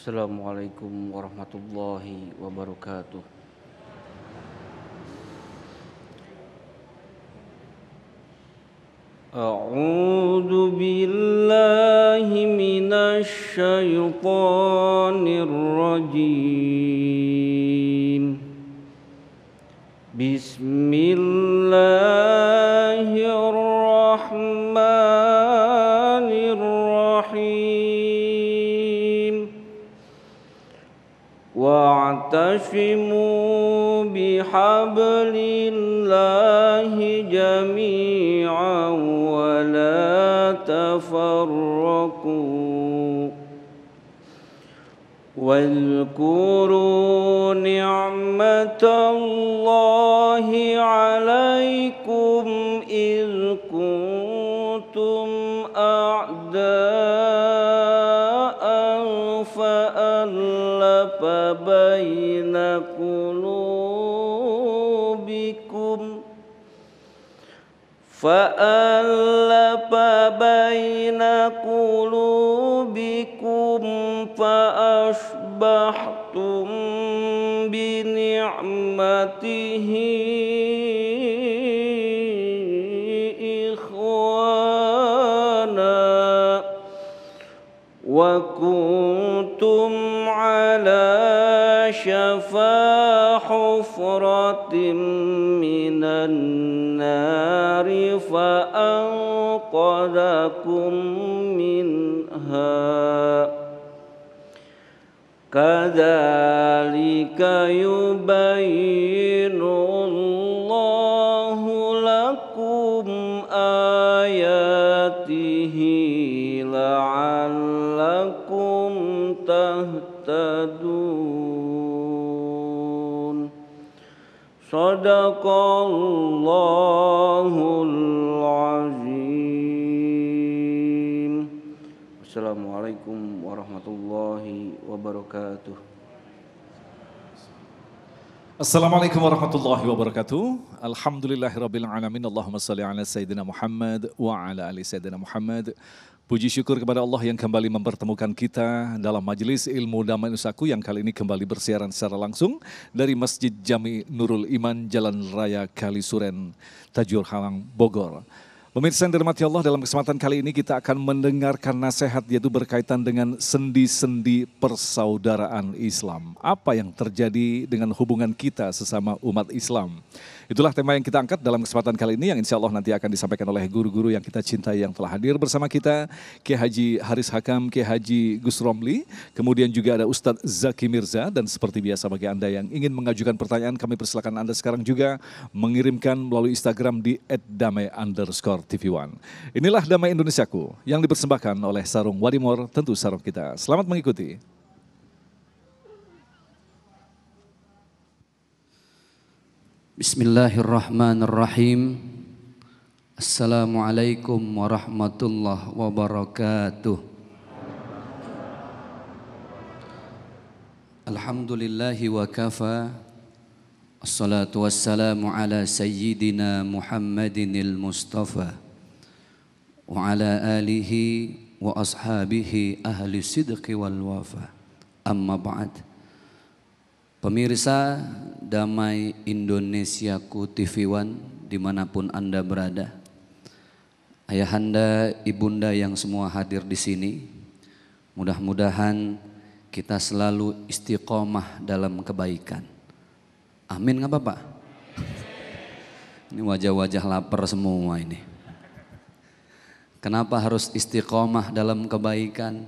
Assalamualaikum warahmatullahi wabarakatuh. A'udzu billahi minasy syaithanir rajim. Bismillahirrahmanirrahim. Wa'tasimu bihablillahi jami'an wa la tafarraqu. Wadhkuru ni'matallahi 'alaikum idh kuntum a'da'an fa'alafa baina qulubikum فأصبحتم بنعمته إخوانا وكنتم على شفا حفرة من النار فأنقذكم منها كذلك يبين الله لكم آياته لعلكم تهتدون Sadaqallahul azim. Assalamualaikum warahmatullahi wabarakatuh. Assalamualaikum warahmatullahi wabarakatuh. Alhamdulillahirabbil alamin. Allahumma shalli ala sayyidina Muhammad wa ala ali sayyidina Muhammad. Puji syukur kepada Allah yang kembali mempertemukan kita dalam majelis ilmu Damai Nusaku yang kali ini kembali bersiaran secara langsung dari Masjid Jami Nurul Iman, Jalan Raya Kalisuren, Tajur Halang, Bogor. Pemirsa yang dirahmati Allah, dalam kesempatan kali ini kita akan mendengarkan nasihat yaitu berkaitan dengan sendi-sendi persaudaraan Islam. Apa yang terjadi dengan hubungan kita sesama umat Islam? Itulah tema yang kita angkat dalam kesempatan kali ini yang insya Allah nanti akan disampaikan oleh guru-guru yang kita cintai yang telah hadir bersama kita. Kiai Haji Haris Hakam, Kiai Haji Gus Romli, kemudian juga ada Ustadz Zaki Mirza, dan seperti biasa bagi Anda yang ingin mengajukan pertanyaan, kami persilakan Anda sekarang juga mengirimkan melalui Instagram di @damai_TV1. Inilah Damai Indonesiaku yang dipersembahkan oleh Sarung Wadimor, tentu sarung kita. Selamat mengikuti. Bismillahirrahmanirrahim. Assalamualaikum warahmatullahi wabarakatuh. Alhamdulillahi wa kafa. Assalatu wassalamu ala sayyidina Muhammadinil Mustafa wa ala alihi wa ashabihi ahli sidqi wal wafa. Amma ba'd. Pemirsa Damai Indonesiaku TV One dimanapun Anda berada, ayahanda, ibunda yang semua hadir di sini, mudah-mudahan kita selalu istiqomah dalam kebaikan. Amin, nggak apa-apa? Ini wajah-wajah lapar semua ini. Kenapa harus istiqomah dalam kebaikan?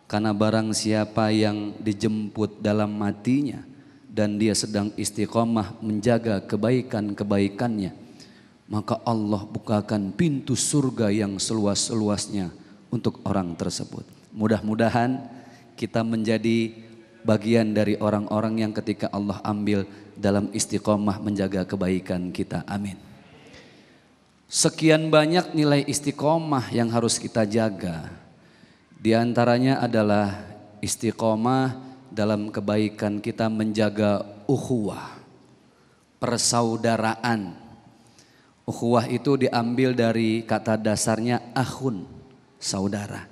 Karena barang siapa yang dijemput dalam matinya dan dia sedang istiqomah menjaga kebaikan-kebaikannya, maka Allah bukakan pintu surga yang seluas-luasnya untuk orang tersebut. Mudah-mudahan kita menjadi bagian dari orang-orang yang ketika Allah ambil dalam istiqomah menjaga kebaikan kita. Amin. Sekian banyak nilai istiqomah yang harus kita jaga. Di antaranya adalah istiqomah dalam kebaikan kita menjaga ukhuwah, persaudaraan. Ukhuwah itu diambil dari kata dasarnya akhun, saudara.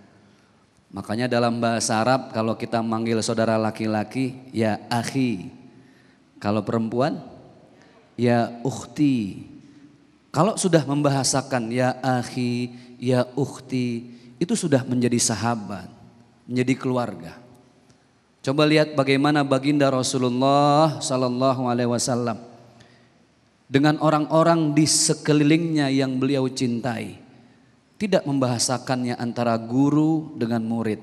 Makanya dalam bahasa Arab kalau kita manggil saudara laki-laki ya akhi. Kalau perempuan ya ukhti. Kalau sudah membahasakan ya akhi, ya ukhti, itu sudah menjadi sahabat, menjadi keluarga. Coba lihat bagaimana baginda Rasulullah sallallahu alaihi wasallam dengan orang-orang di sekelilingnya yang beliau cintai. Tidak membahasakannya antara guru dengan murid.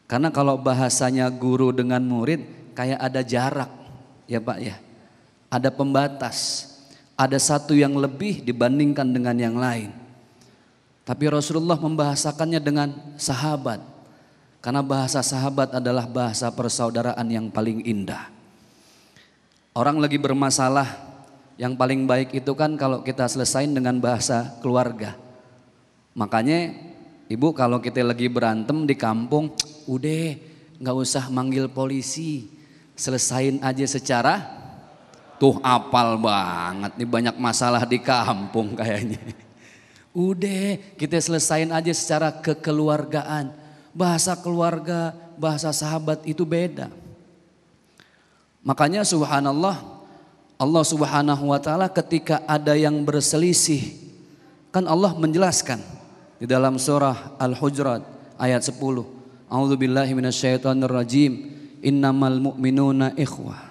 Karena kalau bahasanya guru dengan murid kayak ada jarak ya Pak ya. Ada pembatas. Ada satu yang lebih dibandingkan dengan yang lain. Tapi Rasulullah membahasakannya dengan sahabat. Karena bahasa sahabat adalah bahasa persaudaraan yang paling indah. Orang lagi bermasalah, yang paling baik itu kan kalau kita selesain dengan bahasa keluarga. Makanya ibu kalau kita lagi berantem di kampung, udah gak usah manggil polisi, selesain aja secara, tuh apal banget nih banyak masalah di kampung kayaknya. Udah kita selesain aja secara kekeluargaan, bahasa keluarga, bahasa sahabat itu beda. Makanya subhanallah, Allah subhanahu wa ta'ala ketika ada yang berselisih, kan Allah menjelaskan. Di dalam surah Al-Hujurat ayat 10. A'udzubillahi minasyaitonirrajim. Innamal mu'minuna ikhwah.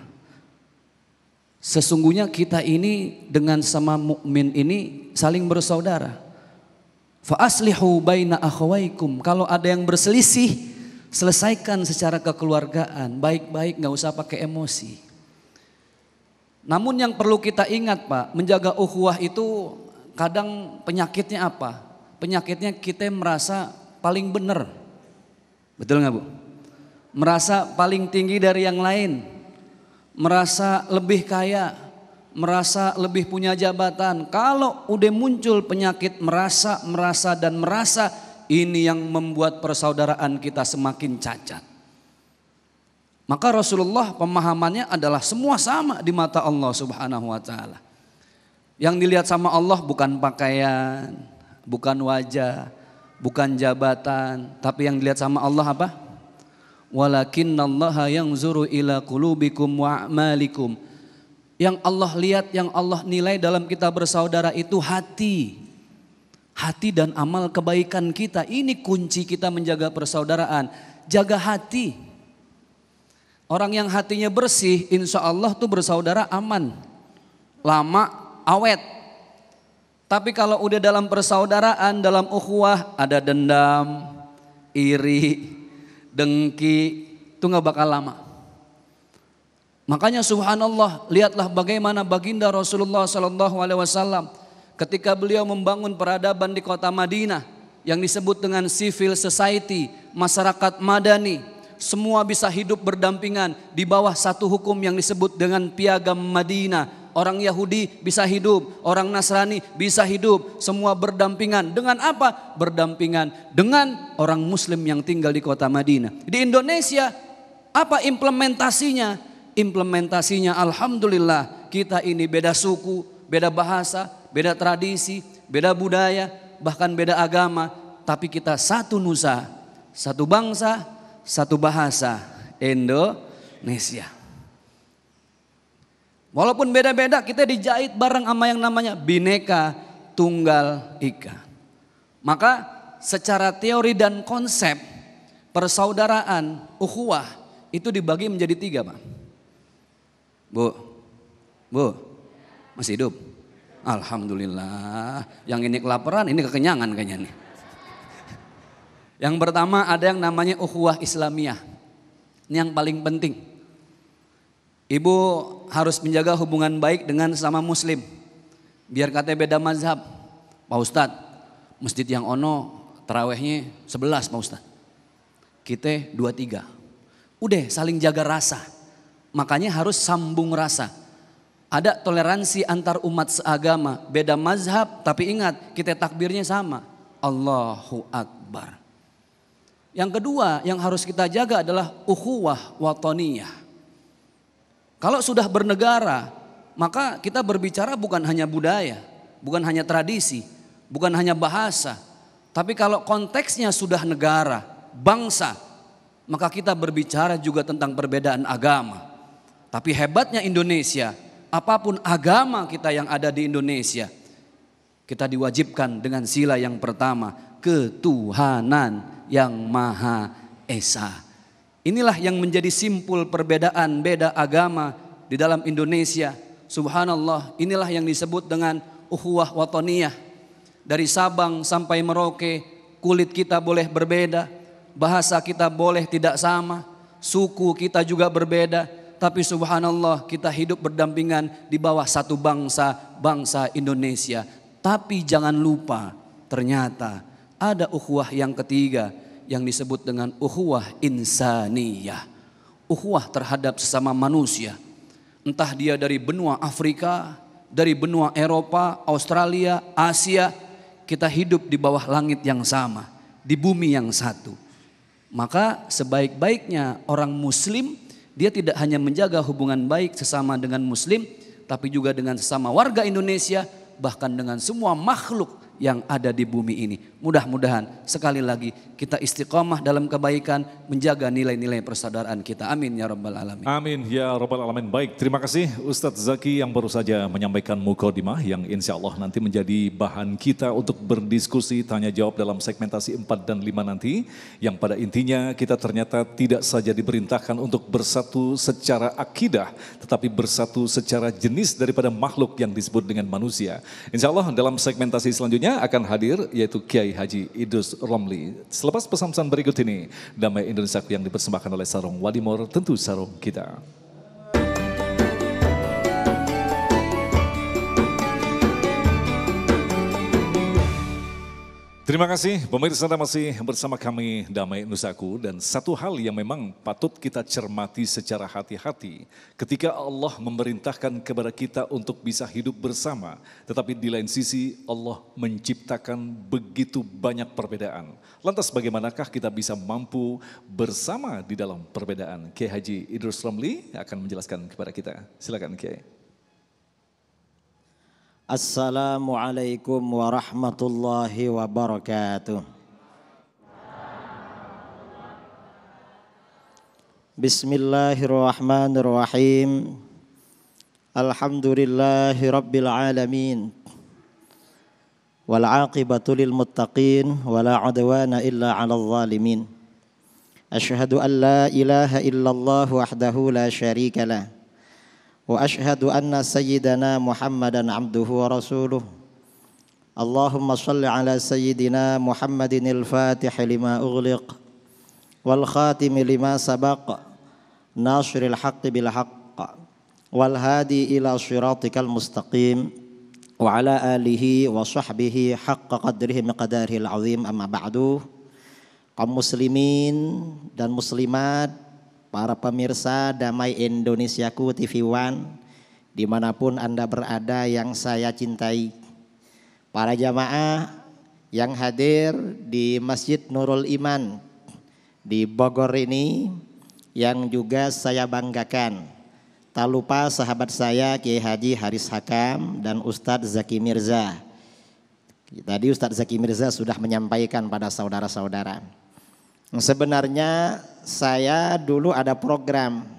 Sesungguhnya kita ini dengan sama mukmin ini saling bersaudara. Fa aslihu baina akhawaikum. Kalau ada yang berselisih, selesaikan secara kekeluargaan, baik-baik, enggak usah pakai emosi. Namun yang perlu kita ingat Pak, menjaga ukhuwah itu kadang penyakitnya apa? Penyakitnya kita merasa paling benar. Betul gak Bu? Merasa paling tinggi dari yang lain. Merasa lebih kaya. Merasa lebih punya jabatan. Kalau udah muncul penyakit merasa, ini yang membuat persaudaraan kita semakin cacat. Maka Rasulullah pemahamannya adalah semua sama di mata Allah subhanahu wa ta'ala. Yang dilihat sama Allah bukan pakaian, bukan wajah, bukan jabatan, tapi yang dilihat sama Allah apa? Walakinnallaha yanzuru ila qulubikum wa a'malikum. Yang Allah lihat, yang Allah nilai dalam kita bersaudara itu hati. Hati dan amal kebaikan kita. Ini kunci kita menjaga persaudaraan. Jaga hati. Orang yang hatinya bersih, insya Allah tuh bersaudara aman. Lama, awet. Tapi kalau udah dalam persaudaraan, dalam ukhuwah ada dendam, iri, dengki, itu gak bakal lama. Makanya subhanallah, lihatlah bagaimana baginda Rasulullah SAW ketika beliau membangun peradaban di kota Madinah yang disebut dengan civil society, masyarakat madani. Semua bisa hidup berdampingan di bawah satu hukum yang disebut dengan piagam Madinah. Orang Yahudi bisa hidup, orang Nasrani bisa hidup, semua berdampingan. Dengan apa? Berdampingan dengan orang Muslim yang tinggal di kota Madinah. Di Indonesia, apa implementasinya? Implementasinya alhamdulillah kita ini beda suku, beda bahasa, beda tradisi, beda budaya, bahkan beda agama. Tapi kita satu nusa, satu bangsa, satu bahasa, Indonesia. Walaupun beda-beda kita dijahit bareng sama yang namanya Bhinneka Tunggal Ika. Maka secara teori dan konsep persaudaraan, ukhuwah itu dibagi menjadi 3 Pak. Bu, masih hidup? Alhamdulillah. Yang ini kelaparan, ini kekenyangan kayaknya nih. Yang pertama ada yang namanya ukhuwah Islamiyah. Ini yang paling penting. Ibu harus menjaga hubungan baik dengan sesama muslim. Biar katanya beda mazhab. Pak Ustadz, masjid yang ono tarawehnya 11 Pak Ustadz. Kita 2-3. Udah saling jaga rasa. Makanya harus sambung rasa. Ada toleransi antar umat seagama. Beda mazhab tapi ingat kita takbirnya sama. Allahu Akbar. Yang kedua yang harus kita jaga adalah ukhuwah watoniyah. Kalau sudah bernegara, maka kita berbicara bukan hanya budaya, bukan hanya tradisi, bukan hanya bahasa. Tapi kalau konteksnya sudah negara, bangsa, maka kita berbicara juga tentang perbedaan agama. Tapi hebatnya Indonesia, apapun agama kita yang ada di Indonesia, kita diwajibkan dengan sila yang pertama, ketuhanan yang Maha Esa. Inilah yang menjadi simpul perbedaan beda agama di dalam Indonesia. Subhanallah, inilah yang disebut dengan ukhuwah watoniyah. Dari Sabang sampai Merauke, kulit kita boleh berbeda, bahasa kita boleh tidak sama, suku kita juga berbeda. Tapi subhanallah, kita hidup berdampingan di bawah satu bangsa, bangsa Indonesia. Tapi jangan lupa, ternyata ada ukhuwah yang ketiga yang disebut dengan ukhuwah insaniyah. Ukhuwah terhadap sesama manusia. Entah dia dari benua Afrika, dari benua Eropa, Australia, Asia, kita hidup di bawah langit yang sama, di bumi yang satu. Maka sebaik-baiknya orang muslim, dia tidak hanya menjaga hubungan baik sesama dengan muslim, tapi juga dengan sesama warga Indonesia, bahkan dengan semua makhluk yang ada di bumi ini. Mudah-mudahan sekali lagi kita istiqomah dalam kebaikan, menjaga nilai-nilai persaudaraan kita. Amin ya rabbal alamin. Amin ya rabbal alamin. Baik, terima kasih Ustadz Zaki yang baru saja menyampaikan mukadimah yang insya Allah nanti menjadi bahan kita untuk berdiskusi tanya jawab dalam segmentasi 4 dan 5 nanti. Yang pada intinya kita ternyata tidak saja diperintahkan untuk bersatu secara akidah, tetapi bersatu secara jenis daripada makhluk yang disebut dengan manusia. Insya Allah dalam segmentasi selanjutnya akan hadir yaitu Kiai Haji Idrus Romli. Selepas pesan-pesan berikut ini, Damai Indonesiaku yang dipersembahkan oleh Sarung Wadimor, tentu sarung kita. Terima kasih pemirsa, masih bersama kami Damai Nusaku, dan satu hal yang memang patut kita cermati secara hati-hati ketika Allah memerintahkan kepada kita untuk bisa hidup bersama, tetapi di lain sisi Allah menciptakan begitu banyak perbedaan. Lantas bagaimanakah kita bisa mampu bersama di dalam perbedaan? Kiai Haji Idrus Romli akan menjelaskan kepada kita. Silakan Kiai. Assalamualaikum warahmatullahi wabarakatuh. Bismillahirrahmanirrahim. Alhamdulillahi rabbil alamin. Wal aqibatu lil muttaqin wala udwana illa 'alal zalimin. Asyhadu an la ilaha illallah wahdahu la syarika lah. Wa ashhadu anna sayyidana Muhammadan abduhu wa rasuluh. Allahumma salli ala sayyidina Muhammadin al-fatih lima ughliq wal khatim lima sabaq nasiril haqqi bil haqq wal hadi ila siratikal mustaqim wa ala alihi wa sahbihi haqqa qadrihi miqdarihil azim. Amma ba'du. Kaum muslimin dan muslimat, para pemirsa Damai Indonesiaku TV One, dimanapun Anda berada yang saya cintai, para jamaah yang hadir di Masjid Nurul Iman di Bogor ini, yang juga saya banggakan, tak lupa sahabat saya Kiai Haji Haris Hakam dan Ustadz Zaki Mirza. Tadi Ustadz Zaki Mirza sudah menyampaikan pada saudara-saudara. Sebenarnya saya dulu ada program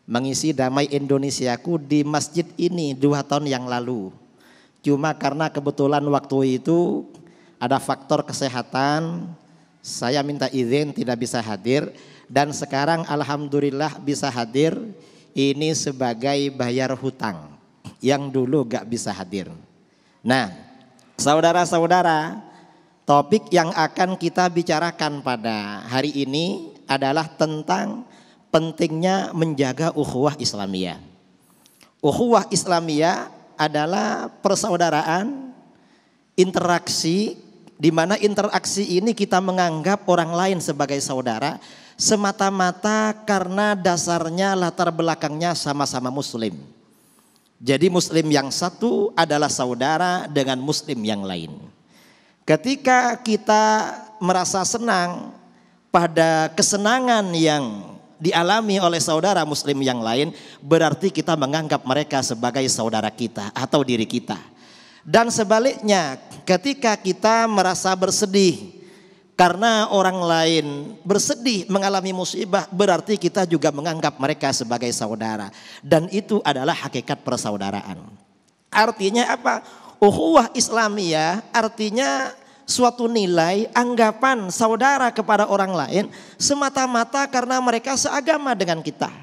mengisi Damai Indonesiaku di masjid ini 2 tahun yang lalu. Cuma karena kebetulan waktu itu ada faktor kesehatan, saya minta izin tidak bisa hadir. Dan sekarang alhamdulillah bisa hadir, ini sebagai bayar hutang yang dulu gak bisa hadir. Nah, saudara-saudara, topik yang akan kita bicarakan pada hari ini adalah tentang pentingnya menjaga ukhuwah Islamiyah. Ukhuwah Islamiyah adalah persaudaraan, interaksi, di mana interaksi ini kita menganggap orang lain sebagai saudara semata-mata karena dasarnya latar belakangnya sama-sama muslim. Jadi muslim yang satu adalah saudara dengan muslim yang lain. Ketika kita merasa senang pada kesenangan yang dialami oleh saudara muslim yang lain, berarti kita menganggap mereka sebagai saudara kita atau diri kita. Dan sebaliknya, ketika kita merasa bersedih Karena orang lain bersedih mengalami musibah, berarti kita juga menganggap mereka sebagai saudara. Dan itu adalah hakikat persaudaraan. Artinya apa? Ukhuwah Islamiyah artinya suatu nilai anggapan saudara kepada orang lain semata-mata karena mereka seagama dengan kita.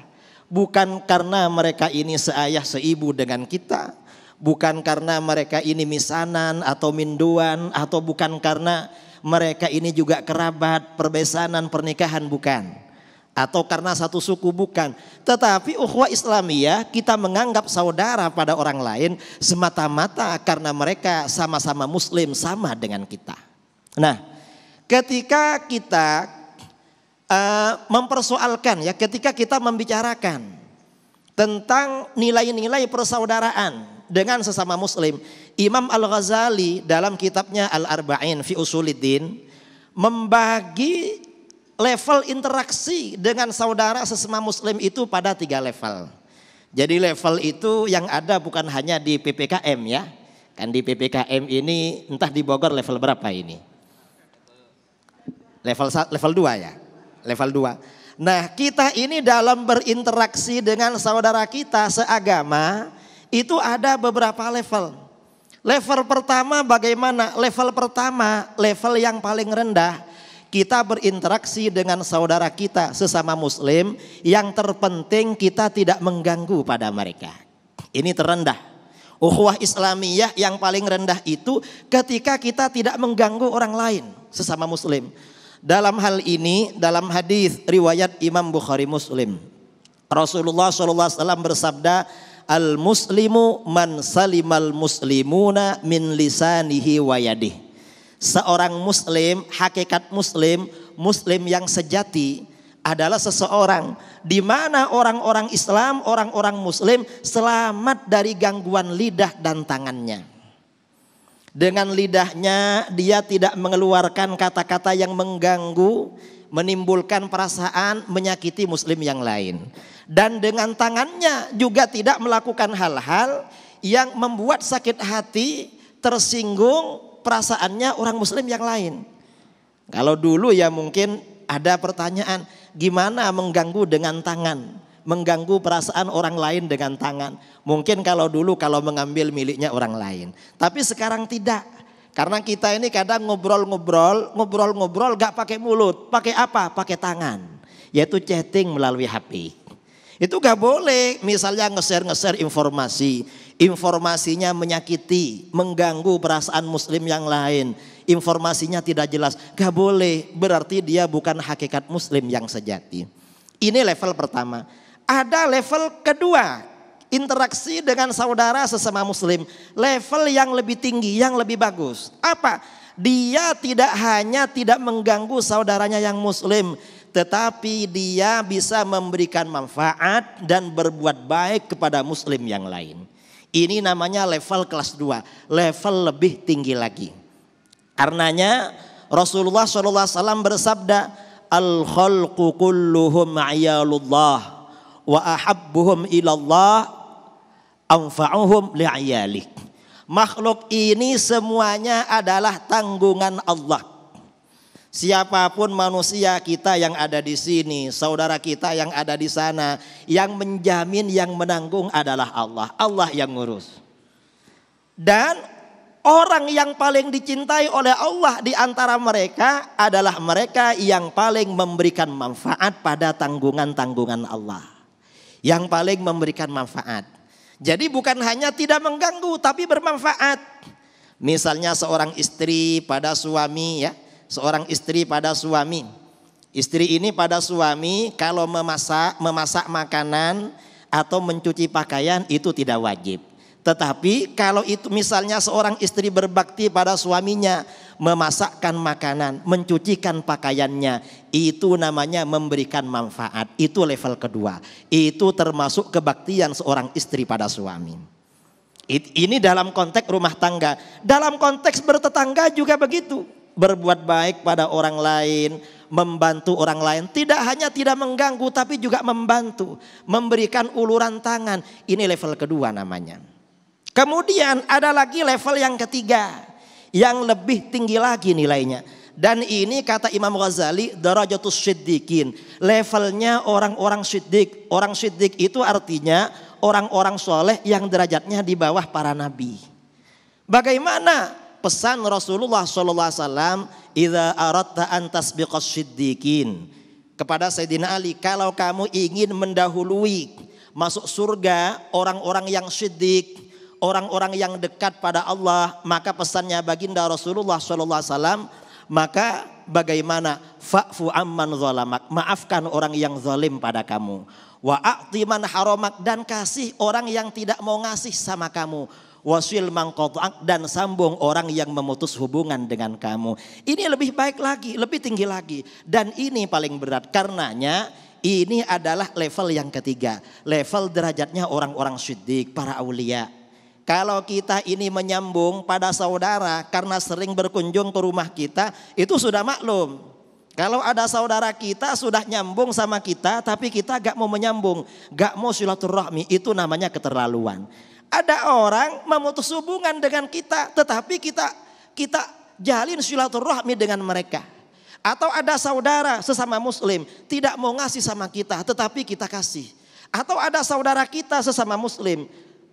Bukan karena mereka ini seayah seibu dengan kita. Bukan karena mereka ini misanan atau minduan, atau bukan karena mereka ini juga kerabat, perbesanan, pernikahan, bukan. Atau karena satu suku, bukan. Tetapi ukhuwah Islamiyah kita menganggap saudara pada orang lain semata-mata karena mereka sama-sama muslim, sama dengan kita. Nah, ketika kita mempersoalkan, ya, ketika kita membicarakan tentang nilai-nilai persaudaraan dengan sesama muslim, Imam Al-Ghazali dalam kitabnya Al-Arba'in fi Usuluddin membagi level interaksi dengan saudara sesama muslim itu pada 3 level. Jadi level itu yang ada bukan hanya di PPKM, ya. Kan di PPKM ini entah di Bogor level berapa ini? Level 2, ya. Level 2. Nah, kita ini dalam berinteraksi dengan saudara kita seagama itu ada beberapa level. Level pertama bagaimana? Level pertama, level yang paling rendah. Kita berinteraksi dengan saudara kita sesama muslim, yang terpenting kita tidak mengganggu pada mereka. Ini terendah. Ukhuwah Islamiyah yang paling rendah itu ketika kita tidak mengganggu orang lain sesama muslim. Dalam hal ini, dalam hadis riwayat Imam Bukhari Muslim, Rasulullah SAW bersabda, al-muslimu man salimal muslimuna min lisanihi wa yadih. Seorang muslim, hakikat muslim, muslim yang sejati adalah seseorang di mana orang-orang Islam, orang-orang muslim selamat dari gangguan lidah dan tangannya. Dengan lidahnya dia tidak mengeluarkan kata-kata yang mengganggu, menimbulkan perasaan, menyakiti muslim yang lain. Dan dengan tangannya juga tidak melakukan hal-hal yang membuat sakit hati, tersinggung perasaannya orang muslim yang lain. Kalau dulu ya mungkin ada pertanyaan, gimana mengganggu dengan tangan? Mengganggu perasaan orang lain dengan tangan. Mungkin kalau dulu kalau mengambil miliknya orang lain. Tapi sekarang tidak. Karena kita ini kadang ngobrol-ngobrol gak pakai mulut. Pakai apa? Pakai tangan. Yaitu chatting melalui HP. Itu gak boleh. Misalnya nge-share informasi. Informasinya menyakiti, mengganggu perasaan muslim yang lain. Informasinya tidak jelas. Gak boleh. Berarti dia bukan hakikat muslim yang sejati. Ini level pertama. Ada level kedua, interaksi dengan saudara sesama muslim. Level yang lebih tinggi, yang lebih bagus. Apa? Dia tidak hanya tidak mengganggu saudaranya yang muslim, tetapi dia bisa memberikan manfaat dan berbuat baik kepada muslim yang lain. Ini namanya level kelas 2, level lebih tinggi lagi. Karenanya Rasulullah SAW bersabda, al-khalqu kulluhum a'yalullah wa ahabbuhum ilallah anfa'uhum li'ayalik. Makhluk ini semuanya adalah tanggungan Allah. Siapapun manusia kita yang ada di sini, saudara kita yang ada di sana, yang menjamin, yang menanggung adalah Allah. Allah yang ngurus. Dan orang yang paling dicintai oleh Allah di antara mereka adalah mereka yang paling memberikan manfaat pada tanggungan-tanggungan Allah. Yang paling memberikan manfaat. Jadi bukan hanya tidak mengganggu tapi bermanfaat. Misalnya seorang istri pada suami, ya. Seorang istri pada suami. Istri ini pada suami kalau memasak makanan atau mencuci pakaian itu tidak wajib. Tetapi kalau itu misalnya seorang istri berbakti pada suaminya, memasakkan makanan, mencucikan pakaiannya, itu namanya memberikan manfaat. Itu level kedua. Itu termasuk kebaktian seorang istri pada suami. Ini dalam konteks rumah tangga. Dalam konteks bertetangga juga begitu. Berbuat baik pada orang lain, membantu orang lain. Tidak hanya tidak mengganggu tapi juga membantu. Memberikan uluran tangan. Ini level kedua namanya. Kemudian ada lagi level yang ketiga. Yang lebih tinggi lagi nilainya. Dan ini kata Imam Ghazali darajatus siddiqin, levelnya orang-orang siddiq. Orang siddiq itu artinya orang-orang soleh yang derajatnya di bawah para nabi. Bagaimana pesan Rasulullah SAW, idza aradta an tasbiqas siddiqin, kepada Sayyidina Ali, kalau kamu ingin mendahului masuk surga orang-orang yang siddiq, orang-orang yang dekat pada Allah, maka pesannya baginda Rasulullah SAW, maka bagaimana? Fa'fu amman zalamak, maafkan orang yang zalim pada kamu. Wa a'ti man haramak, dan kasih orang yang tidak mau ngasih sama kamu. Wasil man qata'ak, dan sambung orang yang memutus hubungan dengan kamu. Ini lebih baik lagi, lebih tinggi lagi. Dan ini paling berat, karenanya ini adalah level yang ketiga. Level derajatnya orang-orang siddiq, para aulia. Kalau kita ini menyambung pada saudara karena sering berkunjung ke rumah kita, itu sudah maklum. Kalau ada saudara kita sudah nyambung sama kita, tapi kita gak mau menyambung, gak mau silaturahmi, itu namanya keterlaluan. Ada orang memutus hubungan dengan kita, tetapi kita jalin silaturahmi dengan mereka. Atau ada saudara sesama muslim tidak mau ngasih sama kita, tetapi kita kasih. Atau ada saudara kita sesama muslim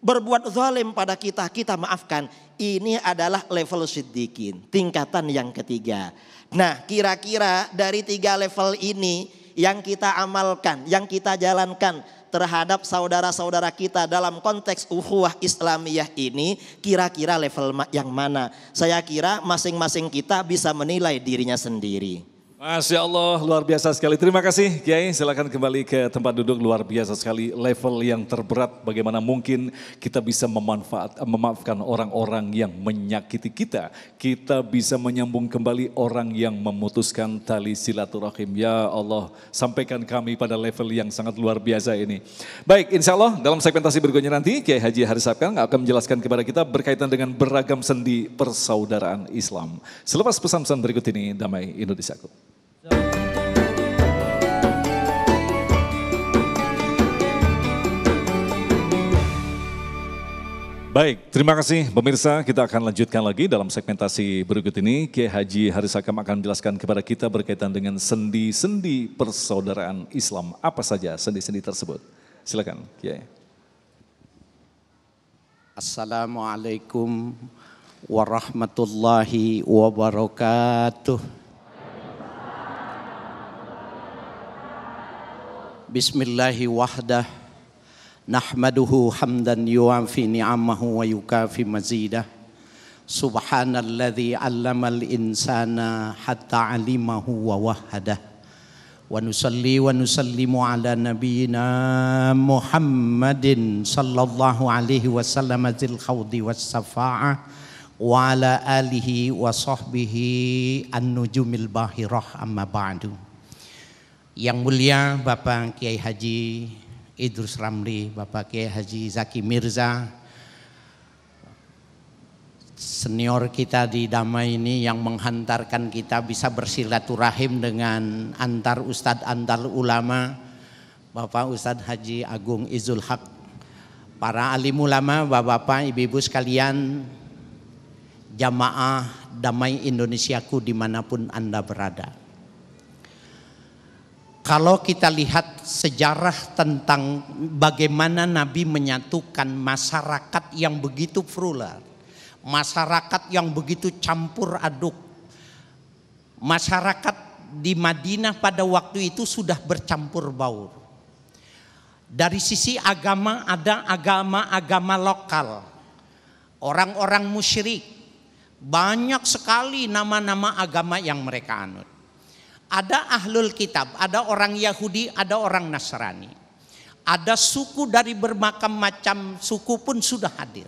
berbuat zalim pada kita, kita maafkan. Ini adalah level siddiqin, tingkatan yang ketiga. Nah, kira-kira dari 3 level ini yang kita amalkan, yang kita jalankan terhadap saudara-saudara kita dalam konteks ukhuwah Islamiyah ini, kira-kira level yang mana? Saya kira masing-masing kita bisa menilai dirinya sendiri. Masya Allah, luar biasa sekali. Terima kasih Kiai, silakan kembali ke tempat duduk. Luar biasa sekali, level yang terberat. Bagaimana mungkin kita bisa memaafkan orang-orang yang menyakiti kita. Kita bisa menyambung kembali orang yang memutuskan tali silaturahim. Ya Allah, sampaikan kami pada level yang sangat luar biasa ini. Baik, insya Allah dalam segmentasi berikutnya nanti Kiai Haji Haris Akang akan menjelaskan kepada kita berkaitan dengan beragam sendi persaudaraan Islam. Selepas pesan-pesan berikut ini, Damai Indonesiaku. Baik, terima kasih pemirsa. Kita akan lanjutkan lagi dalam segmentasi berikut ini. Kiai Haji Haris Akam akan menjelaskan kepada kita berkaitan dengan sendi-sendi persaudaraan Islam. Apa saja sendi-sendi tersebut? Silakan Kiai. Assalamualaikum warahmatullahi wabarakatuh. Bismillahi wahdah. Nahmaduhu hamdan yuafi ni'amahu wa yukafi mazidah. Subhanalladzi 'allamal insana hatta 'alimahu wa wahhadah. Wa nusalli wa nusallimu ala nabiyyina Muhammadin sallallahu alaihi wasallam zil khawdi was safa'ah wa ala alihi wa sahbihi an-nujumil bahirah, amma ba'du. Yang mulia Bapak Kiai Haji Idrus Ramli, Bapak Kiai Haji Zaki Mirza, senior kita di Damai ini yang menghantarkan kita bisa bersilaturahim dengan antar ustadz, antar ulama, Bapak Ustadz Haji Agung Izul Haq, para alim ulama, bapak-bapak, ibu-ibu sekalian, jamaah Damai Indonesiaku dimanapun Anda berada. Kalau kita lihat sejarah tentang bagaimana Nabi menyatukan masyarakat yang begitu plural, masyarakat yang begitu campur aduk, masyarakat di Madinah pada waktu itu sudah bercampur baur. Dari sisi agama ada agama-agama lokal, orang-orang musyrik, banyak sekali nama-nama agama yang mereka anut. Ada ahlul kitab, ada orang Yahudi, ada orang Nasrani. Ada suku dari berbagai macam suku pun sudah hadir.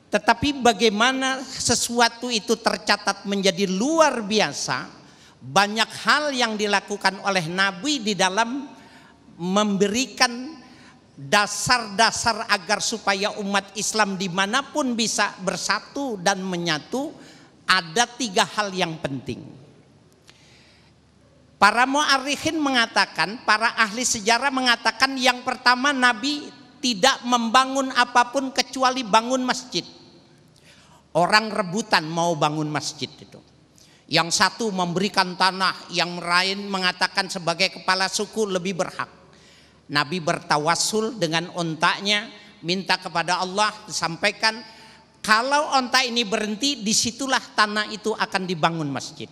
Tetapi bagaimana sesuatu itu tercatat menjadi luar biasa, banyak hal yang dilakukan oleh Nabi di dalam memberikan dasar-dasar agar supaya umat Islam dimanapun bisa bersatu dan menyatu. Ada 3 hal yang penting. Para mu'arikhin mengatakan, para ahli sejarah mengatakan yang pertama Nabi tidak membangun apapun kecuali bangun masjid. Orang rebutan mau bangun masjid itu. Yang satu memberikan tanah, yang lain mengatakan sebagai kepala suku lebih berhak. Nabi bertawassul dengan ontanya, minta kepada Allah, disampaikan kalau onta ini berhenti, disitulah tanah itu akan dibangun masjid.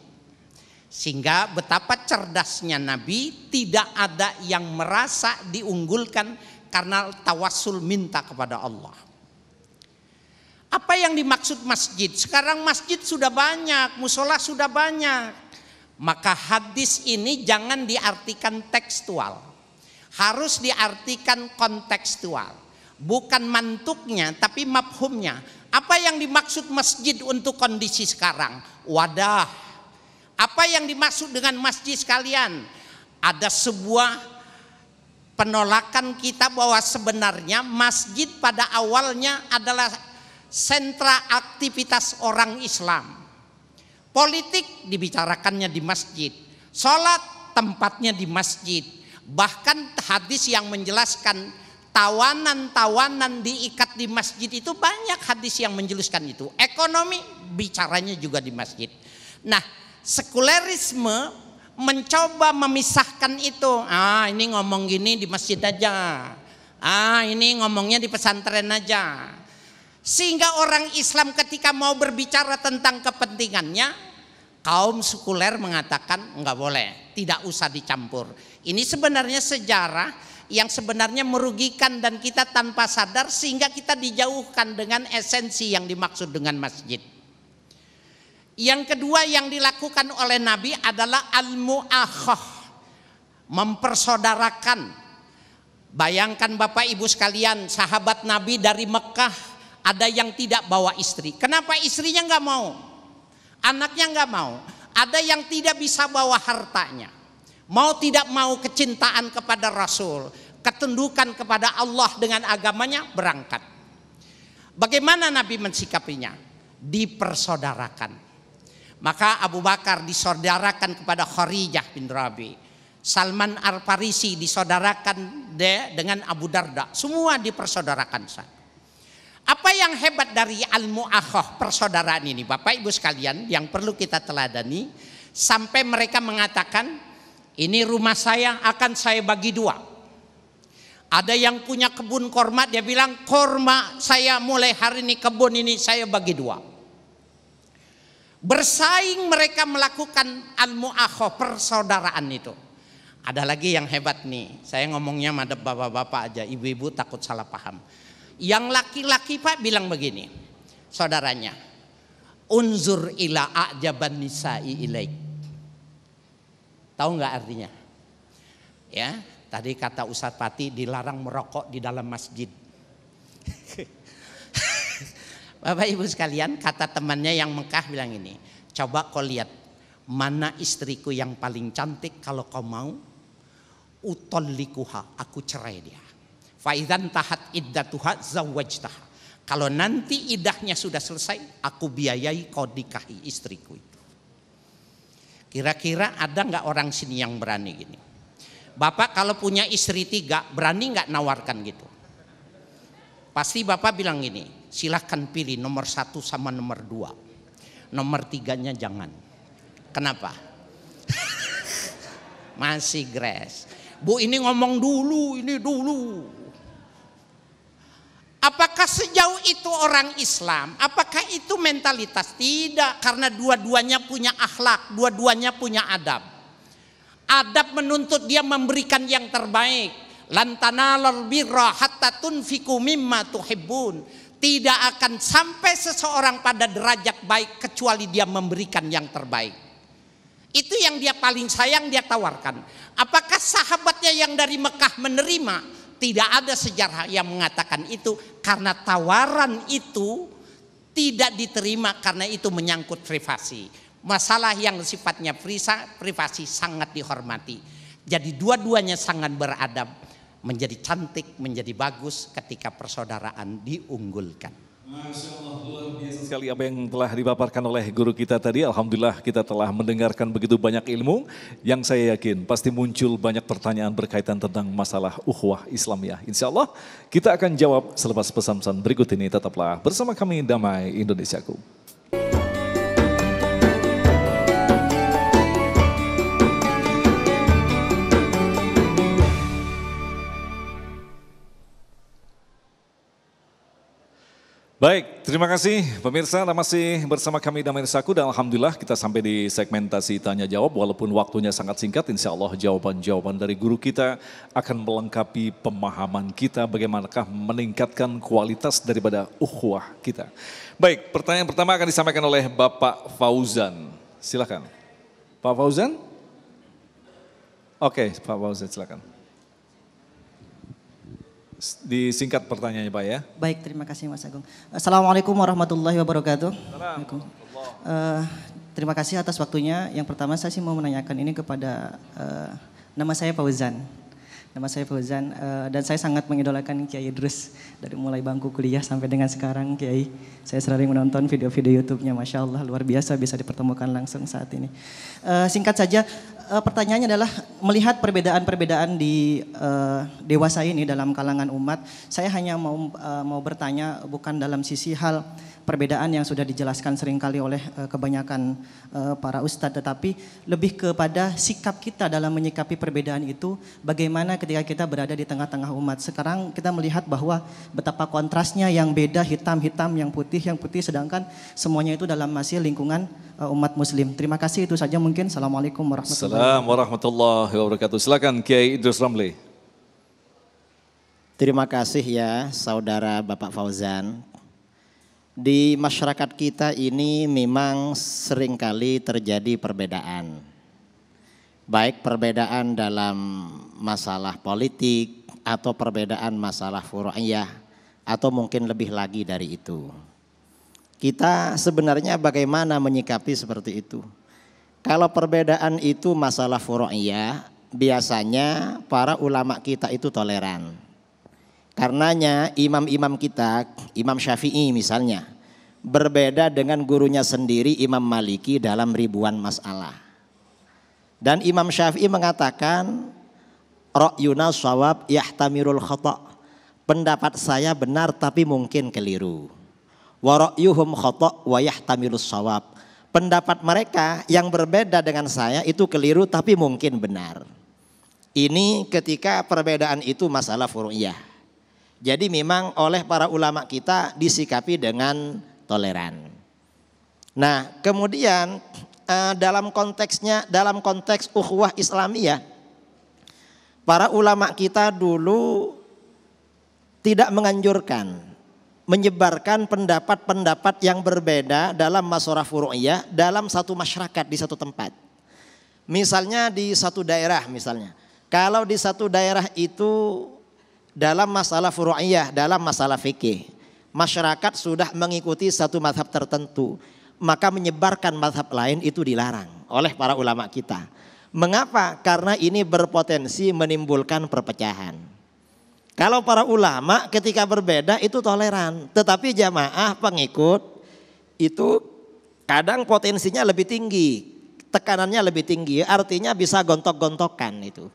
Sehingga betapa cerdasnya Nabi, tidak ada yang merasa diunggulkan karena tawassul minta kepada Allah. Apa yang dimaksud masjid? Sekarang masjid sudah banyak, musola sudah banyak. Maka hadis ini jangan diartikan tekstual. Harus diartikan kontekstual. Bukan mantuknya tapi mafhumnya. Apa yang dimaksud masjid untuk kondisi sekarang? Wadah. Apa yang dimaksud dengan masjid sekalian? Ada sebuah penolakan kita bahwa sebenarnya masjid pada awalnya adalah sentra aktivitas orang Islam. Politik dibicarakannya di masjid, sholat tempatnya di masjid. Bahkan hadis yang menjelaskan tawanan-tawanan diikat di masjid itu banyak hadis yang menjelaskan itu. Ekonomi bicaranya juga di masjid. Nah, sekulerisme mencoba memisahkan itu. Ini ngomong gini di masjid aja. Ini ngomongnya di pesantren aja. Sehingga orang Islam ketika mau berbicara tentang kepentingannya, kaum sekuler mengatakan enggak boleh, tidak usah dicampur. Ini sebenarnya sejarah yang sebenarnya merugikan dan kita tanpa sadar, sehingga kita dijauhkan dengan esensi yang dimaksud dengan masjid. Yang kedua yang dilakukan oleh Nabi adalah al-mu'akhah, mempersaudarakan. Bayangkan Bapak Ibu sekalian, sahabat Nabi dari Mekah ada yang tidak bawa istri. Kenapa istrinya nggak mau? Anaknya nggak mau. Ada yang tidak bisa bawa hartanya. Mau tidak mau kecintaan kepada Rasul, ketundukan kepada Allah dengan agamanya, berangkat. Bagaimana Nabi mensikapinya? Dipersaudarakan. Maka Abu Bakar disaudarakan kepada Kharijah bin Rabi. Salman Al-Farisi disaudarakan dengan Abu Darda. Semua dipersaudarakan. Apa yang hebat dari al-mu'akhah, persaudaraan ini Bapak Ibu sekalian, yang perlu kita teladani, sampai mereka mengatakan, ini rumah saya akan saya bagi dua. Ada yang punya kebun korma, dia bilang korma saya mulai hari ini, kebun ini saya bagi dua. Bersaing mereka melakukan al-mu'akhah, persaudaraan itu. Ada lagi yang hebat nih, saya ngomongnya madep bapak-bapak aja, ibu-ibu takut salah paham. Yang laki-laki Pak bilang begini, saudaranya, unzur ila a'jaban nisa'i ilaik. Tahu nggak artinya? Ya, tadi kata Ustadz Pati dilarang merokok di dalam masjid. Bapak Ibu sekalian, kata temannya yang Mekah bilang ini, coba kau lihat mana istriku yang paling cantik, kalau kau mau utallikuha, aku cerai dia. Faizan tahat iddatuha zawwajtaha. Kalau nanti idahnya sudah selesai, aku biayai kau nikahi istriku itu. Kira-kira ada nggak orang sini yang berani gini? Bapak kalau punya istri 3, berani nggak nawarkan gitu? Pasti Bapak bilang gini, silahkan pilih nomor 1 sama nomor 2. Nomor 3-nya jangan. Kenapa? Masih gres. Bu ini ngomong dulu, ini dulu. Apakah sejauh itu orang Islam? Apakah itu mentalitas? Tidak, karena dua-duanya punya akhlak, dua-duanya punya adab. Adab menuntut dia memberikan yang terbaik. Lan tanalul birra hatta tunfiqu mimma tuhibbun. Tidak akan sampai seseorang pada derajat baik kecuali dia memberikan yang terbaik. Itu yang dia paling sayang, dia tawarkan. Apakah sahabatnya yang dari Mekah menerima? Tidak ada sejarah yang mengatakan itu, karena tawaran itu tidak diterima karena itu menyangkut privasi. Masalah yang sifatnya privasi sangat dihormati. Jadi dua-duanya sangat beradab, menjadi cantik, menjadi bagus ketika persaudaraan diunggulkan. Masya Allah, luar biasa sekali apa yang telah dipaparkan oleh guru kita tadi. Alhamdulillah kita telah mendengarkan begitu banyak ilmu yang saya yakin pasti muncul banyak pertanyaan berkaitan tentang masalah ukhuwah Islamiyah. Insya Allah kita akan jawab selepas pesan-pesan berikut ini. Tetaplah bersama kami Damai Indonesiaku. Baik, terima kasih pemirsa, masih bersama kami Damai Saku dan Alhamdulillah kita sampai di segmentasi tanya jawab walaupun waktunya sangat singkat, insya Allah jawaban-jawaban dari guru kita akan melengkapi pemahaman kita bagaimanakah meningkatkan kualitas daripada ukhuwah kita. Baik, pertanyaan pertama akan disampaikan oleh Bapak Fauzan, silakan. Pak Fauzan? Oke, Pak Fauzan silakan. Disingkat pertanyaannya Pak ya. Baik, terima kasih Mas Agung. Assalamualaikum warahmatullahi wabarakatuh. Terima kasih atas waktunya. Yang pertama saya sih mau menanyakan ini kepada nama saya Fauzan. Nama saya Fauzan dan saya sangat mengidolakan Kiai Idrus dari mulai bangku kuliah sampai dengan sekarang Kiai. Saya sering menonton video-video YouTube-nya, Masya Allah luar biasa bisa dipertemukan langsung saat ini. Singkat saja, pertanyaannya adalah melihat perbedaan-perbedaan di dewasa ini dalam kalangan umat, saya hanya mau bertanya bukan dalam sisi hal perbedaan yang sudah dijelaskan seringkali oleh kebanyakan para ustadz, tetapi lebih kepada sikap kita dalam menyikapi perbedaan itu, bagaimana ketika kita berada di tengah-tengah umat. Sekarang kita melihat bahwa betapa kontrasnya, yang beda hitam-hitam, yang putih, sedangkan semuanya itu dalam masih lingkungan umat muslim. Terima kasih, itu saja mungkin. Assalamualaikum warahmatullahi wabarakatuh. Silakan Kiai Idrus Ramli. Terima kasih ya saudara Bapak Fauzan. Di masyarakat kita ini memang seringkali terjadi perbedaan. Baik perbedaan dalam masalah politik atau perbedaan masalah furu'iyah atau mungkin lebih lagi dari itu. Kita sebenarnya bagaimana menyikapi seperti itu? Kalau perbedaan itu masalah furu'iyah, biasanya para ulama kita itu toleran. Karenanya imam-imam kita, Imam Syafi'i misalnya, berbeda dengan gurunya sendiri Imam Maliki dalam ribuan masalah. Dan Imam Syafi'i mengatakan, ra'yuna shawab yahtamirul khata'. Pendapat saya benar tapi mungkin keliru. Wa ra'yuhum khata' wa yahtamilus shawab. Pendapat mereka yang berbeda dengan saya itu keliru tapi mungkin benar. Ini ketika perbedaan itu masalah furu'iyah. Jadi memang oleh para ulama kita disikapi dengan toleran. Nah kemudian dalam konteks ukhuwah Islamiyah, para ulama kita dulu tidak menganjurkan menyebarkan pendapat-pendapat yang berbeda dalam masalah furu'iyah dalam satu masyarakat di satu tempat. Misalnya di satu daerah misalnya. Kalau di satu daerah itu dalam masalah furu'iyah, dalam masalah fikih, masyarakat sudah mengikuti satu mazhab tertentu, maka menyebarkan mazhab lain itu dilarang oleh para ulama kita. Mengapa? Karena ini berpotensi menimbulkan perpecahan. Kalau para ulama ketika berbeda itu toleran, tetapi jamaah pengikut itu kadang potensinya lebih tinggi, tekanannya lebih tinggi, artinya bisa gontok-gontokan itu.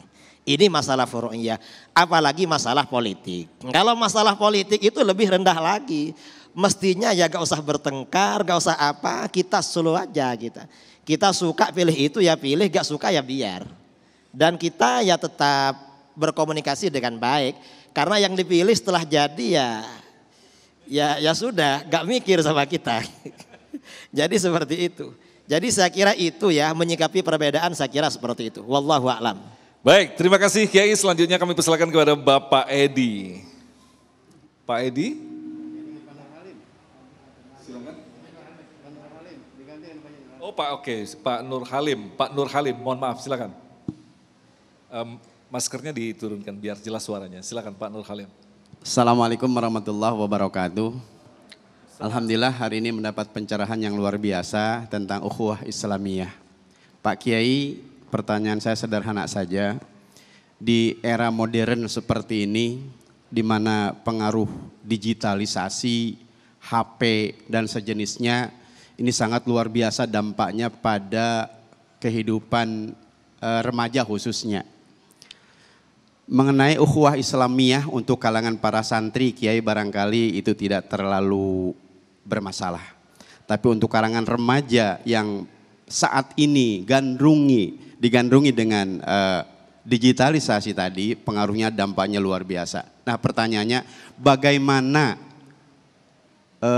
Ini masalah furu'iyah, apalagi masalah politik. Kalau masalah politik itu lebih rendah lagi. Mestinya ya gak usah bertengkar, gak usah apa, kita suluh aja kita. Kita suka pilih itu ya pilih, gak suka ya biar. Dan kita ya tetap berkomunikasi dengan baik. Karena yang dipilih setelah jadi ya sudah, gak mikir sama kita. Jadi seperti itu. Jadi saya kira itu ya, menyikapi perbedaan saya kira seperti itu. Wallahu a'lam. Baik, terima kasih Kiai. Selanjutnya kami persilakan kepada Bapak Edi. Pak Edi. Silakan. Oh Pak, oke, Pak Nur Halim. Pak Nur Halim, mohon maaf, silakan. Maskernya diturunkan biar jelas suaranya. Silakan Pak Nur Halim. Assalamualaikum warahmatullahi wabarakatuh. Alhamdulillah hari ini mendapat pencerahan yang luar biasa tentang ukhuwah Islamiyah. Pak Kiai, pertanyaan saya sederhana saja. Di era modern seperti ini, di mana pengaruh digitalisasi, HP dan sejenisnya, ini sangat luar biasa dampaknya pada kehidupan remaja khususnya. Mengenai ukhuwah Islamiyah untuk kalangan para santri, Kiai barangkali itu tidak terlalu bermasalah. Tapi untuk kalangan remaja yang saat ini digandrungi dengan digitalisasi tadi, pengaruhnya dampaknya luar biasa. Nah pertanyaannya, bagaimana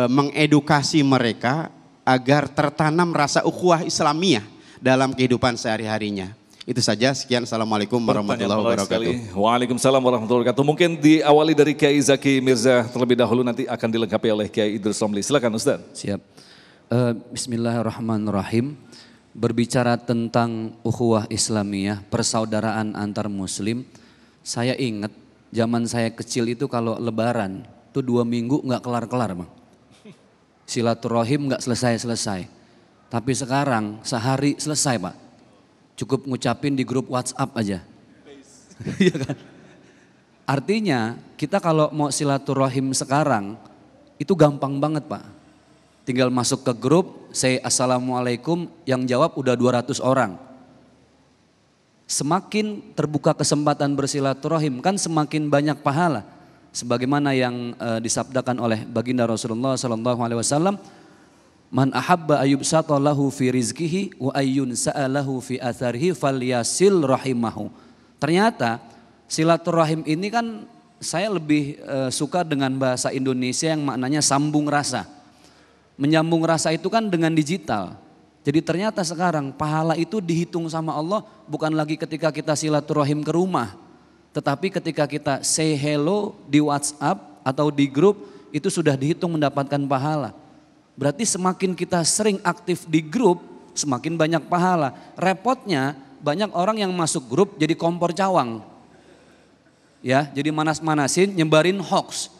mengedukasi mereka agar tertanam rasa ukhuwah Islamiyah dalam kehidupan sehari-harinya. Itu saja, sekian. Assalamualaikum warahmatullahi wabarakatuh. Waalaikumsalam warahmatullahi wabarakatuh. Mungkin diawali dari Kiai Zaki Mirza terlebih dahulu, nanti akan dilengkapi oleh Kiai Idrus Romli. Silakan Ustaz. Siap. Bismillahirrahmanirrahim. Berbicara tentang ukhuwah Islamiyah, persaudaraan antar muslim, saya ingat zaman saya kecil itu kalau lebaran, itu 2 minggu nggak kelar-kelar Bang. Silaturahim nggak selesai-selesai. Tapi sekarang sehari selesai Pak. Cukup ngucapin di grup WhatsApp aja. Iya kan? Artinya kita kalau mau silaturahim sekarang itu gampang banget Pak. Tinggal masuk ke grup, say assalamualaikum, yang jawab udah 200 orang. Semakin terbuka kesempatan bersilaturahim kan semakin banyak pahala. Sebagaimana yang disabdakan oleh baginda Rasulullah SAW. Man ahabba ayyubsata lahu fi rizkihi wa ayyun sa'alahu fi atharihi falyasil rahimahu. Ternyata silaturahim ini kan saya lebih suka dengan bahasa Indonesia yang maknanya sambung rasa. Menyambung rasa itu kan dengan digital. Jadi ternyata sekarang pahala itu dihitung sama Allah bukan lagi ketika kita silaturahim ke rumah. Tetapi ketika kita say hello di WhatsApp atau di grup itu sudah dihitung mendapatkan pahala. Berarti semakin kita sering aktif di grup, semakin banyak pahala. Repotnya banyak orang yang masuk grup jadi kompor cawang. Ya, jadi manas-manasin, nyebarin hoax.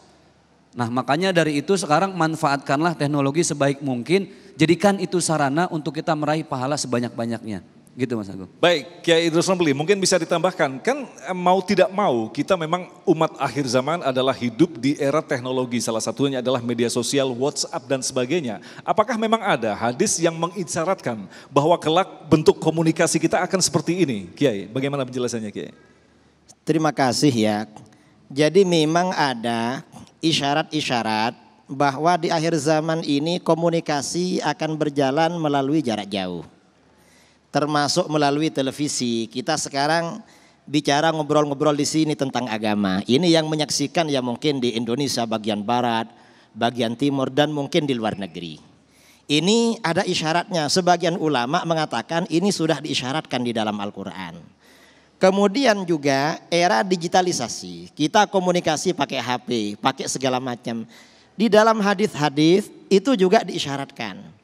Nah, makanya dari itu sekarang manfaatkanlah teknologi sebaik mungkin, jadikan itu sarana untuk kita meraih pahala sebanyak-banyaknya. Gitu Mas Agung. Baik, Kiai Idrus Romli, mungkin bisa ditambahkan, kan mau tidak mau kita memang umat akhir zaman adalah hidup di era teknologi, salah satunya adalah media sosial, WhatsApp dan sebagainya. Apakah memang ada hadis yang mengisyaratkan bahwa kelak bentuk komunikasi kita akan seperti ini? Kiai, bagaimana penjelasannya Kiai? Terima kasih ya. Jadi memang ada isyarat-isyarat bahwa di akhir zaman ini komunikasi akan berjalan melalui jarak jauh. Termasuk melalui televisi. Kita sekarang bicara ngobrol-ngobrol di sini tentang agama. Ini yang menyaksikan ya mungkin di Indonesia bagian barat, bagian timur dan mungkin di luar negeri. Ini ada isyaratnya. Sebagian ulama mengatakan ini sudah diisyaratkan di dalam Al-Quran. Kemudian juga era digitalisasi. Kita komunikasi pakai HP, pakai segala macam. Di dalam hadis-hadis itu juga diisyaratkan.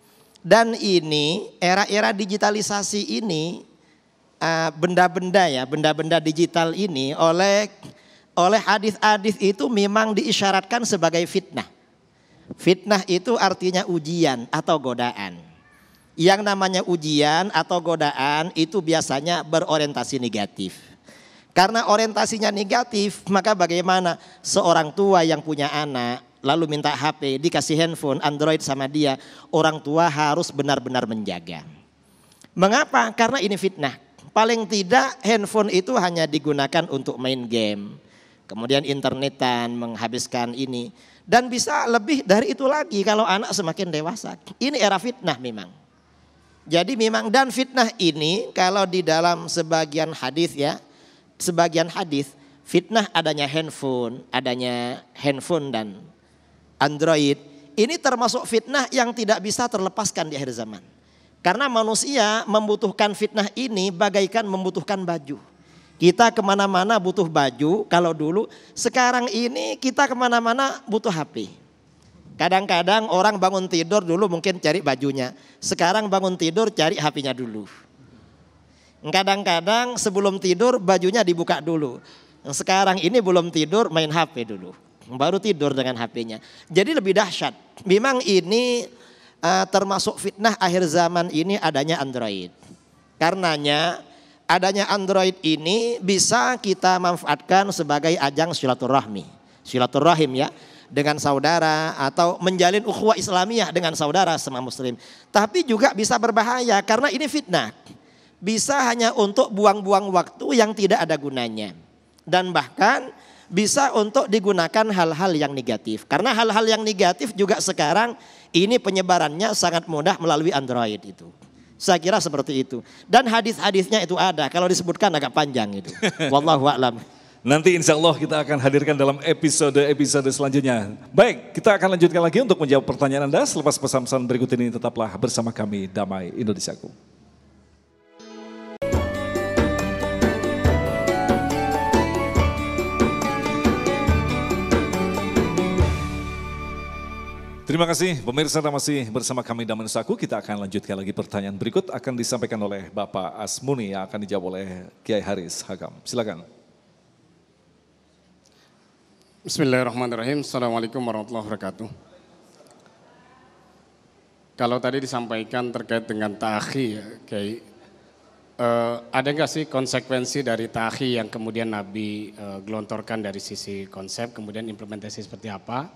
Dan ini era-era digitalisasi ini benda-benda digital ini oleh hadis-hadis itu memang diisyaratkan sebagai fitnah. Fitnah itu artinya ujian atau godaan. Yang namanya ujian atau godaan itu biasanya berorientasi negatif. Karena orientasinya negatif, maka bagaimana seorang tua yang punya anak lalu minta HP, dikasih handphone, Android sama dia, orang tua harus benar-benar menjaga. Mengapa? Karena ini fitnah. Paling tidak handphone itu hanya digunakan untuk main game. Kemudian internetan, menghabiskan ini. Dan bisa lebih dari itu lagi kalau anak semakin dewasa. Ini era fitnah memang. Jadi memang dan fitnah ini kalau di dalam sebagian hadis ya, sebagian hadis fitnah adanya handphone dan Android, ini termasuk fitnah yang tidak bisa terlepaskan di akhir zaman. Karena manusia membutuhkan fitnah ini bagaikan membutuhkan baju. Kita kemana-mana butuh baju, kalau dulu, sekarang ini kita kemana-mana butuh HP. Kadang-kadang orang bangun tidur dulu mungkin cari bajunya, sekarang bangun tidur cari HP-nya dulu. Kadang-kadang sebelum tidur bajunya dibuka dulu, sekarang ini belum tidur main HP dulu. Baru tidur dengan HP-nya. Jadi lebih dahsyat. Memang ini termasuk fitnah akhir zaman ini adanya Android. Karenanya adanya Android ini bisa kita manfaatkan sebagai ajang silaturahmi. Silaturahim ya. Dengan saudara atau menjalin ukhuwah Islamiyah dengan saudara sama muslim. Tapi juga bisa berbahaya karena ini fitnah. Bisa hanya untuk buang-buang waktu yang tidak ada gunanya. Dan bahkan bisa untuk digunakan hal-hal yang negatif. Karena hal-hal yang negatif juga sekarang ini penyebarannya sangat mudah melalui Android itu. Saya kira seperti itu. Dan hadis-hadisnya itu ada. Kalau disebutkan agak panjang itu. Wallahu a'lam. Nanti insya Allah kita akan hadirkan dalam episode selanjutnya. Baik, kita akan lanjutkan lagi untuk menjawab pertanyaan Anda selepas pesan-pesan berikut ini. Tetaplah bersama kami, Damai Indonesiaku. Terima kasih pemirsa, masih bersama kami Damai Indonesiaku. Kita akan lanjutkan lagi pertanyaan berikut akan disampaikan oleh Bapak Asmuni yang akan dijawab oleh Kiai Haris Hakam. Silakan. Bismillahirrahmanirrahim. Assalamualaikum warahmatullahi wabarakatuh. Kalau tadi disampaikan terkait dengan ta'akhi ya, ada nggak sih konsekuensi dari ta'akhi yang kemudian Nabi gelontorkan dari sisi konsep, kemudian implementasi seperti apa?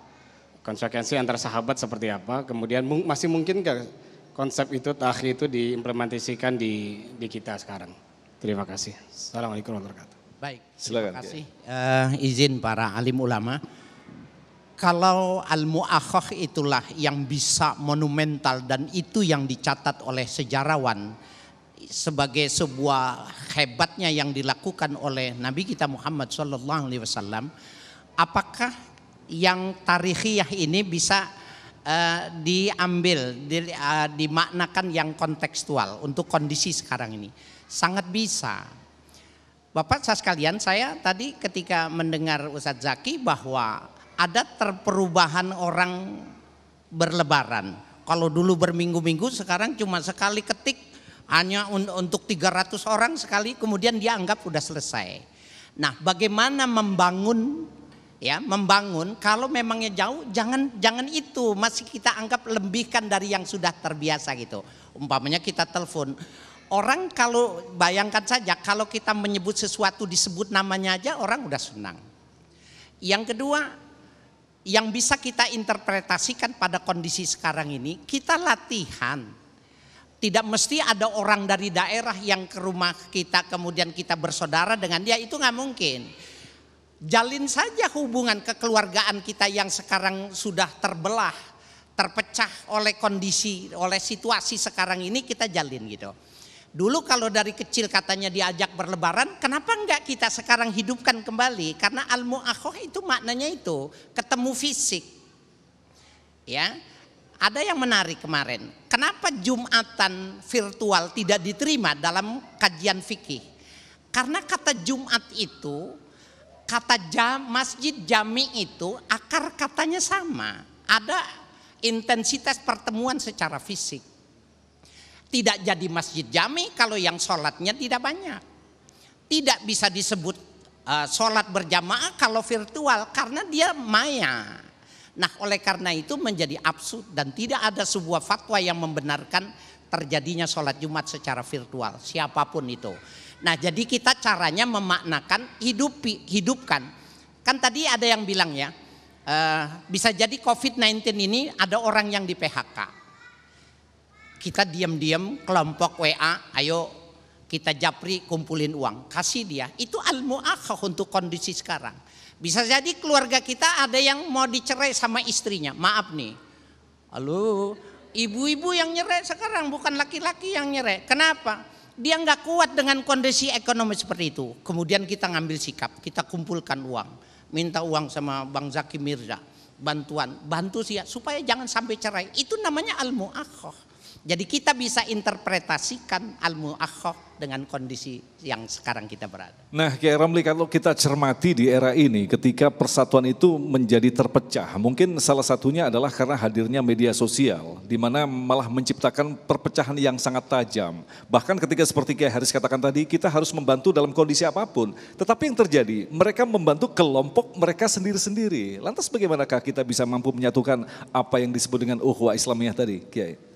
Konsekuensi antara sahabat seperti apa? Kemudian masih mungkin nggak konsep itu ta'akhi itu diimplementasikan di kita sekarang? Terima kasih. Assalamualaikum warahmatullahi wabarakatuh. Baik, silakan. Terima kasih. Izin para alim ulama. Kalau al-mu'akhah itulah yang bisa monumental dan itu yang dicatat oleh sejarawan sebagai sebuah hebatnya yang dilakukan oleh Nabi kita Muhammad SAW. Apakah yang tarikhiyah ini bisa diambil, dimaknakan yang kontekstual untuk kondisi sekarang ini? Sangat bisa. Bapak sekalian, saya tadi ketika mendengar Ustadz Zaki bahwa ada perubahan orang berlebaran. Kalau dulu berminggu-minggu, sekarang cuma sekali ketik hanya untuk 300 orang sekali, kemudian dia anggap sudah selesai. Nah, bagaimana membangun kalau memangnya jauh, jangan itu masih kita anggap lebihkan dari yang sudah terbiasa gitu. Umpamanya kita telepon. Orang kalau bayangkan saja kalau kita menyebut sesuatu disebut namanya aja orang udah senang. Yang kedua yang bisa kita interpretasikan pada kondisi sekarang ini, kita latihan. Tidak mesti ada orang dari daerah yang ke rumah kita kemudian kita bersaudara dengan dia, itu nggak mungkin. Jalin saja hubungan kekeluargaan kita yang sekarang sudah terbelah, terpecah oleh kondisi, oleh situasi sekarang ini, kita jalin gitu. Dulu kalau dari kecil katanya diajak berlebaran, kenapa enggak kita sekarang hidupkan kembali? Karena al-mu'akhah itu maknanya itu, ketemu fisik. Ya, ada yang menarik kemarin. Kenapa Jumatan virtual tidak diterima dalam kajian fikih? Karena kata Jumat itu, kata masjid jami itu akar katanya sama. Ada intensitas pertemuan secara fisik. Tidak jadi masjid jami kalau yang sholatnya tidak banyak. Tidak bisa disebut sholat berjamaah kalau virtual karena dia maya. Nah, oleh karena itu menjadi absurd dan tidak ada sebuah fatwa yang membenarkan terjadinya sholat Jumat secara virtual, siapapun itu. Nah, jadi kita caranya memaknakan hidupkan. Kan tadi ada yang bilang ya, bisa jadi COVID-19 ini ada orang yang di PHK. Kita diam-diam kelompok WA, ayo kita japri kumpulin uang, kasih dia. Itu al-mu'akhah untuk kondisi sekarang. Bisa jadi keluarga kita ada yang mau dicerai sama istrinya. Maaf nih, halo, ibu-ibu yang nyerek sekarang bukan laki-laki yang nyerek. Kenapa? Dia nggak kuat dengan kondisi ekonomi seperti itu. Kemudian kita ngambil sikap, kita kumpulkan uang, minta uang sama Bang Zaki Mirza, bantu sih ya, supaya jangan sampai cerai. Itu namanya al-mu'akhah. Jadi kita bisa interpretasikan al-mu'akhah dengan kondisi yang sekarang kita berada. Nah, Kiai Ramli, kalau kita cermati di era ini ketika persatuan itu menjadi terpecah, mungkin salah satunya adalah karena hadirnya media sosial, di mana malah menciptakan perpecahan yang sangat tajam. Bahkan ketika seperti Kiai Haris katakan tadi, kita harus membantu dalam kondisi apapun. Tetapi yang terjadi, mereka membantu kelompok mereka sendiri-sendiri. Lantas bagaimanakah kita bisa mampu menyatukan apa yang disebut dengan ukhuwah Islamiyah tadi, Kiai?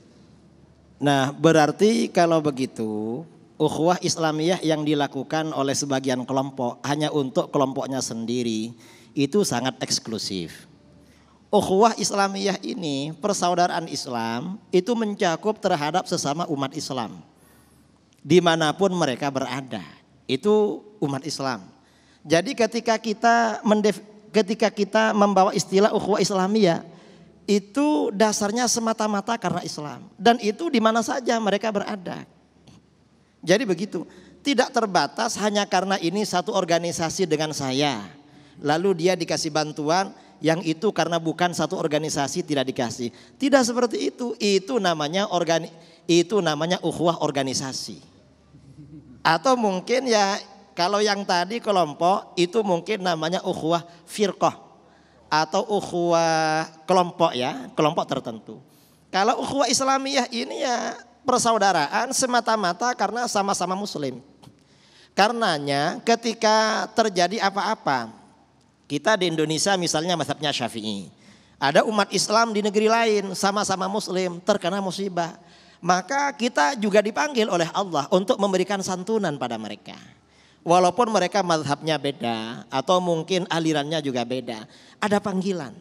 Nah, berarti kalau begitu ukhuwah Islamiyah yang dilakukan oleh sebagian kelompok hanya untuk kelompoknya sendiri itu sangat eksklusif. Ukhuwah Islamiyah ini, persaudaraan Islam itu mencakup terhadap sesama umat Islam dimanapun mereka berada. Itu umat Islam. Jadi ketika kita membawa istilah ukhuwah Islamiyah, itu dasarnya semata-mata karena Islam. Dan itu di mana saja mereka berada. Jadi begitu. tidak terbatas hanya karena ini satu organisasi dengan saya. Lalu dia dikasih bantuan, yang itu karena bukan satu organisasi tidak dikasih. Tidak seperti itu. Itu namanya ukhuwah organisasi. Atau mungkin ya kalau yang tadi kelompok itu mungkin namanya ukhuwah firqah atau ukhuwah kelompok ya, kelompok tertentu. Kalau ukhuwah Islamiyah ini ya persaudaraan semata-mata karena sama-sama muslim. Karenanya ketika terjadi apa-apa, kita di Indonesia misalnya mazhabnya Syafi'i, ada umat Islam di negeri lain sama-sama muslim terkena musibah, maka kita juga dipanggil oleh Allah untuk memberikan santunan pada mereka. Walaupun mereka mazhabnya beda atau mungkin alirannya juga beda, ada panggilan.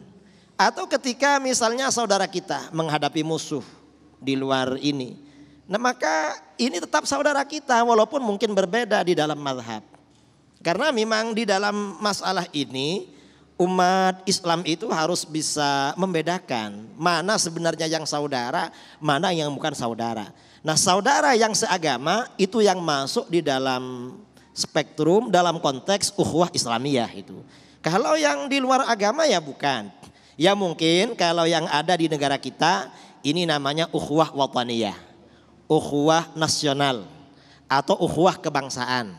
Atau ketika misalnya saudara kita menghadapi musuh di luar ini, nah maka ini tetap saudara kita walaupun mungkin berbeda di dalam mazhab. Karena memang di dalam masalah ini umat Islam itu harus bisa membedakan mana sebenarnya yang saudara, mana yang bukan saudara. Nah saudara yang seagama itu yang masuk di dalam spektrum dalam konteks ukhuwah Islamiyah itu. Kalau yang di luar agama ya bukan. Ya mungkin kalau yang ada di negara kita ini namanya ukhuwah wataniyah, ukhuwah nasional atau ukhuwah kebangsaan.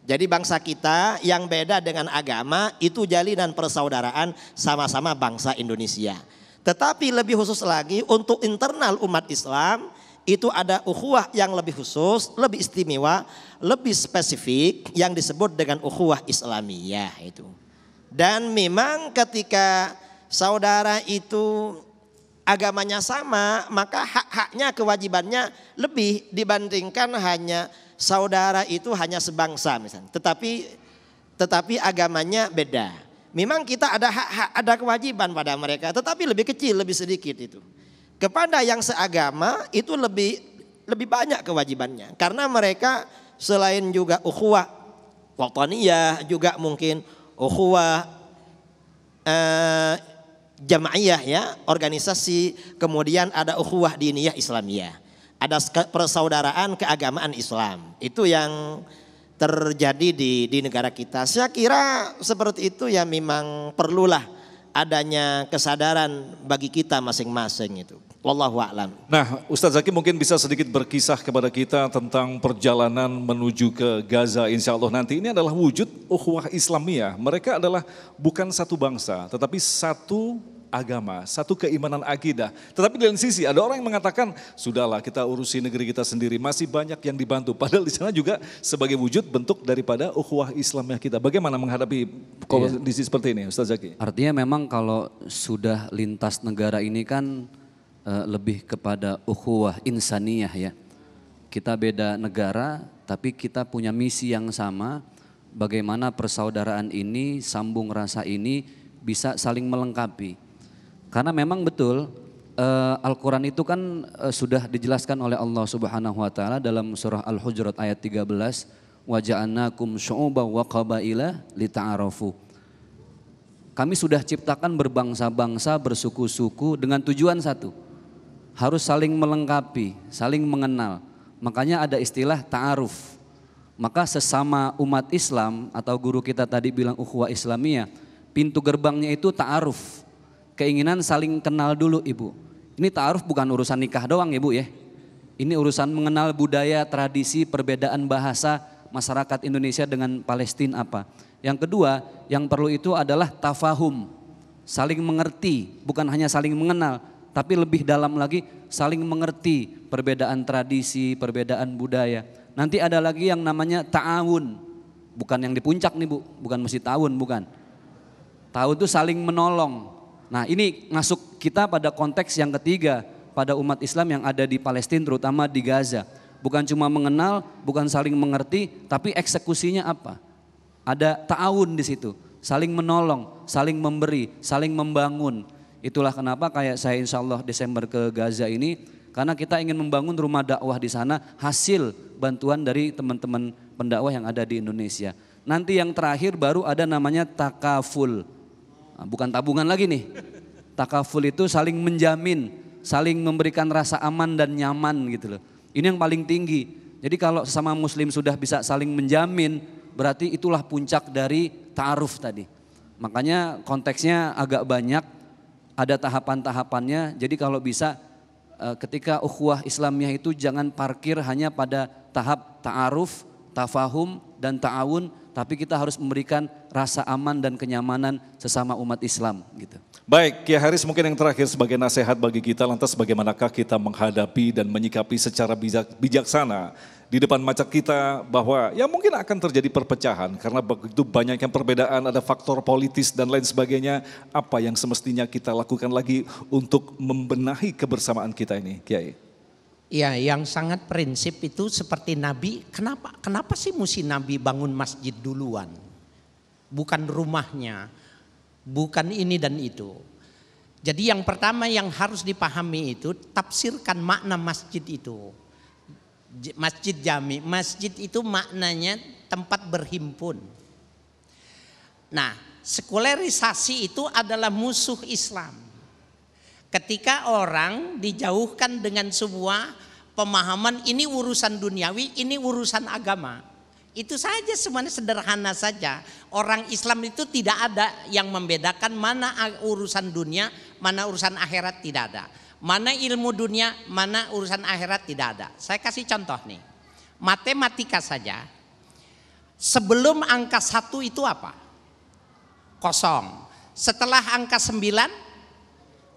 Jadi bangsa kita yang beda dengan agama itu jalinan persaudaraan sama-sama bangsa Indonesia. Tetapi lebih khusus lagi untuk internal umat Islam itu ada ukhuwah yang lebih khusus, lebih istimewa, lebih spesifik yang disebut dengan ukhuwah Islamiyah itu. Dan memang ketika saudara itu agamanya sama, maka hak-haknya, kewajibannya lebih dibandingkan hanya saudara itu hanya sebangsa misalnya. Tetapi agamanya beda. Memang kita ada hak-hak, ada kewajiban pada mereka, tetapi lebih kecil, lebih sedikit itu. Kepada yang seagama itu lebih banyak kewajibannya. Karena mereka selain juga ukhuwah wataniyah juga mungkin ukhuwah jamaiyah ya, organisasi, kemudian ada ukhuwah diniyah Islamiyah. Ada persaudaraan keagamaan Islam. Itu yang terjadi di negara kita. Saya kira seperti itu ya, memang perlulah adanya kesadaran bagi kita masing-masing itu. Wallahu a'lam. Nah, Ustadz Zaki mungkin bisa sedikit berkisah kepada kita tentang perjalanan menuju ke Gaza, insya Allah nanti. Ini adalah wujud ukhuwah Islamiyah. Mereka adalah bukan satu bangsa, tetapi satu agama, satu keimanan akidah. Tetapi di lain sisi ada orang yang mengatakan, sudahlah kita urusi negeri kita sendiri, masih banyak yang dibantu. Padahal di sana juga sebagai wujud bentuk daripada ukhuwah Islamiyah kita. Bagaimana menghadapi kondisi seperti ini, Ustadz Zaki? Artinya memang kalau sudah lintas negara ini kan lebih kepada ukhuwah insaniyah ya. Kita beda negara tapi kita punya misi yang sama. Bagaimana persaudaraan ini, sambung rasa ini bisa saling melengkapi. Karena memang betul Al-Quran itu kan sudah dijelaskan oleh Allah Subhanahu Wa Taala dalam surah Al-Hujurat ayat 13. Wa ja'alnakum syu'uban wa qabaila lita'arafu. Kami sudah ciptakan berbangsa-bangsa, bersuku-suku dengan tujuan satu. Harus saling melengkapi, saling mengenal. Makanya ada istilah ta'aruf. Maka sesama umat Islam atau guru kita tadi bilang ukhuwah Islamiyah, pintu gerbangnya itu ta'aruf. Keinginan saling kenal dulu ibu. Ini ta'aruf bukan urusan nikah doang ibu ya. Ini urusan mengenal budaya, tradisi, perbedaan bahasa masyarakat Indonesia dengan Palestina apa. Yang kedua yang perlu itu adalah tafahum. Saling mengerti, bukan hanya saling mengenal. Tapi lebih dalam lagi saling mengerti perbedaan tradisi, perbedaan budaya. Nanti ada lagi yang namanya ta'awun. Bukan yang di puncak nih bu, bukan mesti ta'awun, bukan. Ta'awun itu saling menolong. Nah ini masuk kita pada konteks yang ketiga pada umat Islam yang ada di Palestina terutama di Gaza. Bukan cuma mengenal, bukan saling mengerti, tapi eksekusinya apa? Ada ta'awun di situ, saling menolong, saling memberi, saling membangun. Itulah kenapa kayak saya insya Allah Desember ke Gaza ini, karena kita ingin membangun rumah dakwah di sana hasil bantuan dari teman-teman pendakwah yang ada di Indonesia. Nanti yang terakhir baru ada namanya takaful, nah, bukan tabungan lagi nih. Takaful itu saling menjamin, saling memberikan rasa aman dan nyaman gitu loh. Ini yang paling tinggi. Jadi kalau sesama muslim sudah bisa saling menjamin, berarti itulah puncak dari ta'aruf tadi. Makanya konteksnya agak banyak, ada tahapan-tahapannya. Jadi kalau bisa ketika ukhuwah Islamiyah itu jangan parkir hanya pada tahap ta'aruf, tafahum dan ta'awun, tapi kita harus memberikan rasa aman dan kenyamanan sesama umat Islam gitu. Baik, Kiai Haris mungkin yang terakhir sebagai nasihat bagi kita, lantas bagaimanakah kita menghadapi dan menyikapi secara bijaksana di depan mata kita bahwa ya mungkin akan terjadi perpecahan karena begitu banyak yang perbedaan, ada faktor politis dan lain sebagainya. Apa yang semestinya kita lakukan lagi untuk membenahi kebersamaan kita ini, Kiai? Ya, yang sangat prinsip itu seperti Nabi. Kenapa sih mesti Nabi bangun masjid duluan? Bukan rumahnya, bukan ini dan itu. Jadi yang pertama yang harus dipahami itu tafsirkan makna masjid itu. Masjid jami, masjid itu maknanya tempat berhimpun. Nah, sekularisasi itu adalah musuh Islam. Ketika orang dijauhkan dengan sebuah pemahaman ini urusan duniawi, ini urusan agama. Itu saja semuanya sederhana saja. Orang Islam itu tidak ada yang membedakan mana urusan dunia, mana urusan akhirat, tidak ada. Mana ilmu dunia, mana urusan akhirat, tidak ada. Saya kasih contoh nih. Matematika saja. Sebelum angka 1 itu apa? Kosong. Setelah angka 9,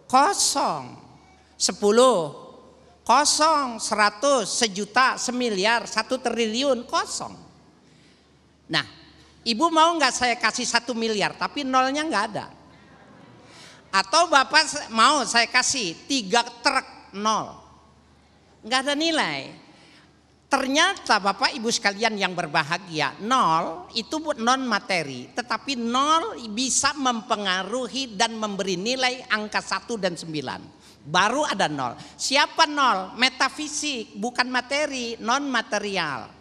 kosong. 10, kosong. 100, sejuta, semiliar, 1 triliun, kosong. Nah, ibu mau nggak saya kasih 1 miliar tapi nolnya nggak ada? Atau bapak mau saya kasih 3 truk nol, nggak ada nilai. Ternyata bapak ibu sekalian yang berbahagia, nol itu non materi, tetapi nol bisa mempengaruhi dan memberi nilai angka 1 dan 9. Baru ada nol. Siapa nol? Metafisik, bukan materi, non material.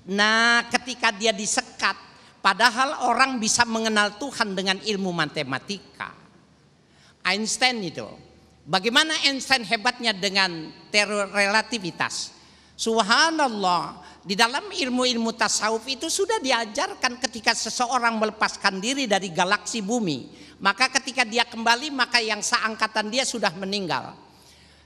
Nah, ketika dia disekat, padahal orang bisa mengenal Tuhan dengan ilmu matematika. Einstein itu, bagaimana Einstein hebatnya dengan teori relativitas? Subhanallah, di dalam ilmu-ilmu tasawuf itu sudah diajarkan ketika seseorang melepaskan diri dari galaksi bumi, maka ketika dia kembali maka yang seangkatan dia sudah meninggal.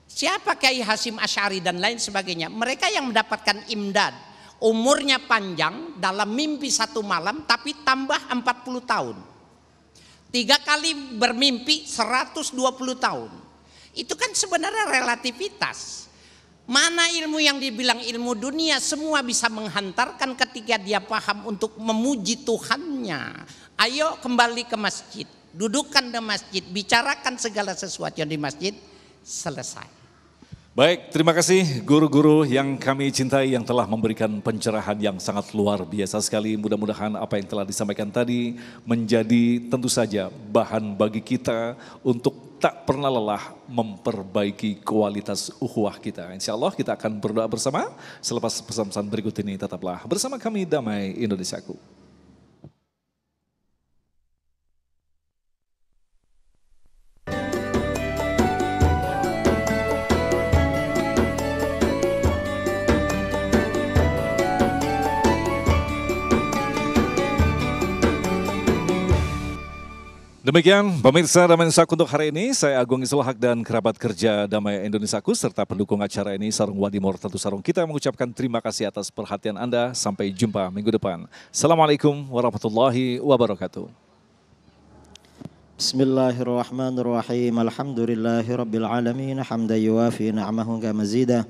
Siapa Kiai Hasyim Asy'ari dan lain sebagainya, mereka yang mendapatkan imdad, umurnya panjang dalam mimpi 1 malam tapi tambah 40 tahun. 3 kali bermimpi 120 tahun. Itu kan sebenarnya relativitas. Mana ilmu yang dibilang ilmu dunia, semua bisa menghantarkan ketika dia paham untuk memuji Tuhannya. Ayo kembali ke masjid, dudukkan di masjid, bicarakan segala sesuatu yang di masjid, selesai. Baik, terima kasih guru-guru yang kami cintai yang telah memberikan pencerahan yang sangat luar biasa sekali. Mudah-mudahan apa yang telah disampaikan tadi menjadi tentu saja bahan bagi kita untuk tak pernah lelah memperbaiki kualitas ukhuwah kita. Insya Allah kita akan berdoa bersama. Selepas pesan-pesan berikut ini tetaplah bersama kami Damai Indonesiaku. Demikian pemirsa Damai Indonesiaku untuk hari ini. Saya Agung Iswal Haq dan kerabat kerja Damai Indonesiaku serta pendukung acara ini Sarung Wadimor Tentu Sarung, kita mengucapkan terima kasih atas perhatian Anda. Sampai jumpa minggu depan. Assalamualaikum warahmatullahi wabarakatuh. Bismillahirrahmanirrahim. Alhamdulillahirabbil alamin hamdan yuwafi ni'amahu kama mazida.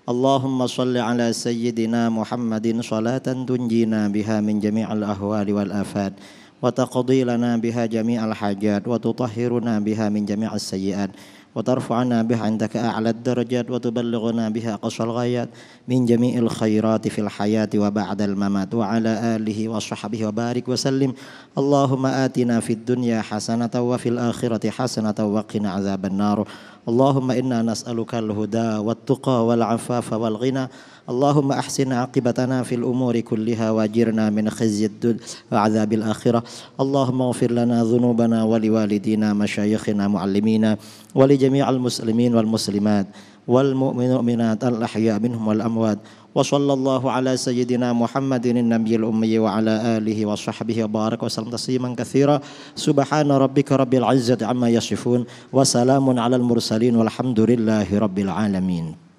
Allahumma shalli ala sayyidina Muhammadin salatan tunjina biha min jami'il ahwali wal afat. وتقضي لنا بها جميع الحاجات وتطهرنا بها من جميع السيئات وترفعنا بها عندك أعلى الدرجات وتبلغنا بها أقصى الغايات من جميع الخيرات في الحياة وبعد الممات وعلى آله وصحبه وبارك وسلم. اللهم آتنا في الدنيا حسنة وفي الآخرة حسنة وقنا عذاب النار. اللهم إنا نسألك الهدى والتقى والعفاف والغنى. اللهم أحسن عاقبتنا في الأمور كلها واجرنا من خزي الدنيا وعذاب الآخرة. اللهم اغفر لنا ذنوبنا ولوالدينا مشايخنا معلمينا ولجميع المسلمين والمسلمات والمؤمنين والمؤمنات الأحياء منهم والأموات وصلى الله على سيدنا محمد النبي الأمي وعلى آله وصحبه وبارك وسلم تسليما كثيرا سبحان ربك رب العزة عما يصفون وسلام على المرسلين والحمد لله رب العالمين.